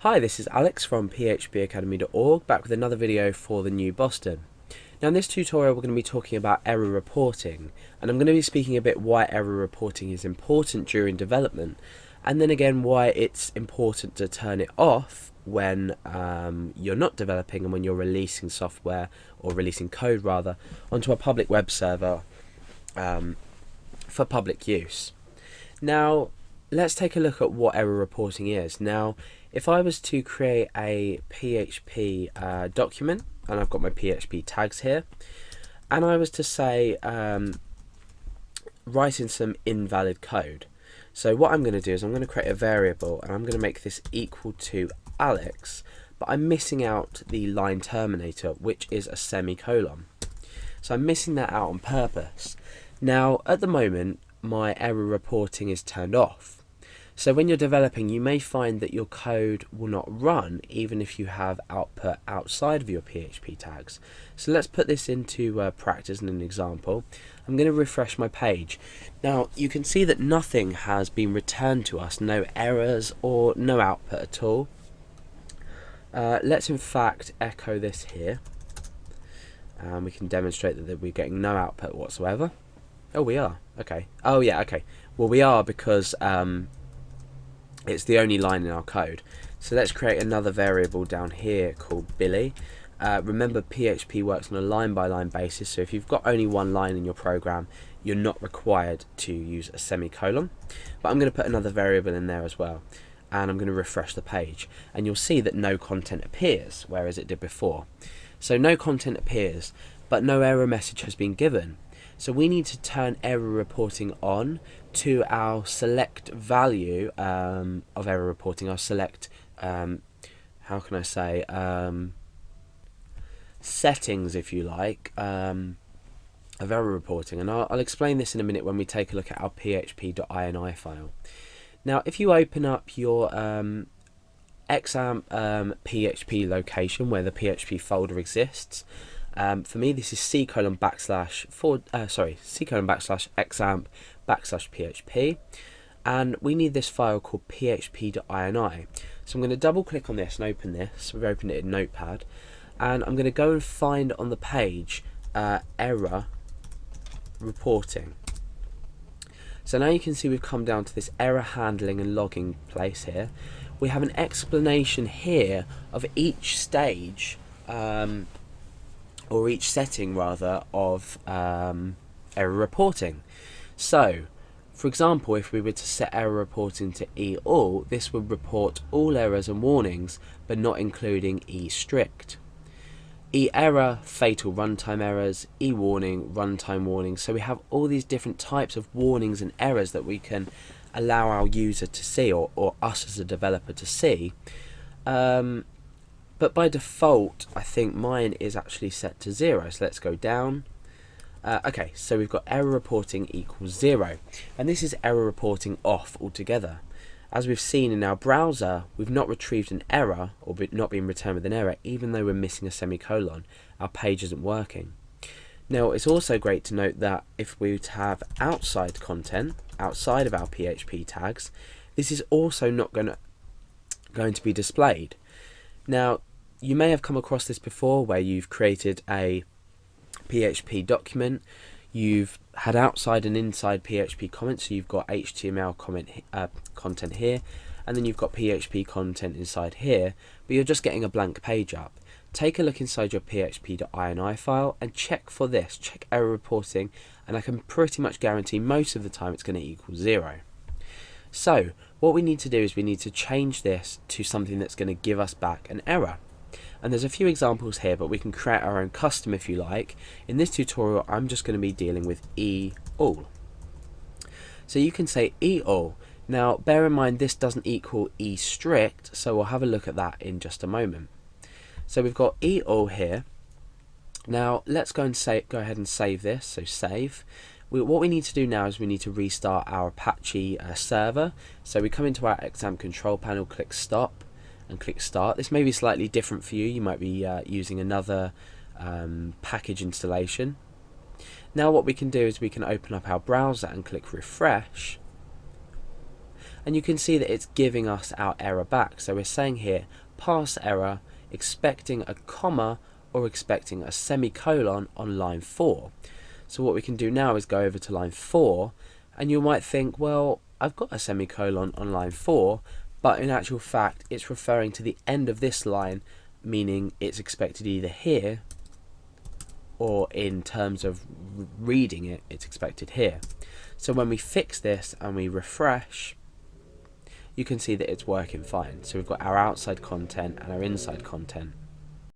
Hi, this is Alex from phpacademy.org, back with another video for the new Boston. Now in this tutorial we're going to be talking about error reporting, and I'm going to be speaking a bit why error reporting is important during development, and then again why it's important to turn it off when you're not developing and when you're releasing software, or releasing code rather, onto a public web server for public use. Now let's take a look at what error reporting is. Now if I was to create a PHP document, and I've got my PHP tags here, and I was to say write in some invalid code. So what I'm going to do is I'm going to create a variable, and I'm going to make this equal to Alex, but I'm missing out the line terminator, which is a semicolon. So I'm missing that out on purpose. Now at the moment my error reporting is turned off. So when you're developing, you may find that your code will not run even if you have output outside of your PHP tags. So let's put this into practice in an example. I'm going to refresh my page. Now you can see that nothing has been returned to us, no errors or no output at all. Let's in fact echo this here, and we can demonstrate that we're getting no output whatsoever. Oh, we are. Okay. Oh yeah, okay. Well, we are because it's the only line in our code. So let's create another variable down here called Billy. Remember, PHP works on a line-by-line basis, so if you've got only one line in your program, you're not required to use a semicolon. But I'm going to put another variable in there as well, and I'm going to refresh the page, and you'll see that no content appears, whereas it did before. So no content appears, but no error message has been given. So we need to turn error reporting on to our select value of error reporting, our select, how can I say, settings, if you like, of error reporting. And I'll explain this in a minute when we take a look at our php.ini file. Now if you open up your examp PHP location where the PHP folder exists, for me this is c:\examp/php, and we need this file called php.ini. So I'm going to double click on this and open this. We've opened it in Notepad, and I'm going to go and find on the page error reporting. So now you can see we've come down to this error handling and logging place here. We have an explanation here of each stage, or each setting rather, of error reporting. So for example, if we were to set error reporting to E_all, this would report all errors and warnings, but not including E_strict. E_error, fatal runtime errors. E_warning, runtime warnings. So we have all these different types of warnings and errors that we can allow our user to see, or us as a developer to see. But by default, I think mine is actually set to 0. So let's go down. Okay, so we've got error reporting equals 0. And this is error reporting off altogether. As we've seen in our browser, we've not retrieved an error, or not been returned with an error, even though we're missing a semicolon. Our page isn't working. Now, it's also great to note that if we were to have outside content, outside of our PHP tags, this is also not going to be displayed. Now, you may have come across this before, where you've created a PHP document, you've had outside and inside PHP comments, so you've got HTML content here, and then you've got PHP content inside here, but you're just getting a blank page up. Take a look inside your php.ini file and check for this, check error reporting, and I can pretty much guarantee most of the time it's going to equal 0. So what we need to do is we need to change this to something that's going to give us back an error. And there's a few examples here, but we can create our own custom if you like. In this tutorial, I'm just going to be dealing with E_all. So you can say E_all. Now, bear in mind this doesn't equal E_strict, so we'll have a look at that in just a moment. So we've got E_all here. Now let's go ahead and save this. So save. What we need to do now is we need to restart our Apache server. So we come into our XAMPP control panel, click stop, and click start. This may be slightly different for you. You might be using another package installation. Now what we can do is we can open up our browser and click refresh, And you can see that it's giving us our error back. So we're saying here, pass error, expecting a comma or expecting a semicolon on line 4. So what we can do now is go over to line 4, and you might think, well, I've got a semicolon on line 4, but in actual fact it's referring to the end of this line, meaning it's expected either here, or in terms of reading it, it's expected here. So when we fix this and we refresh, you can see that it's working fine. So we've got our outside content and our inside content.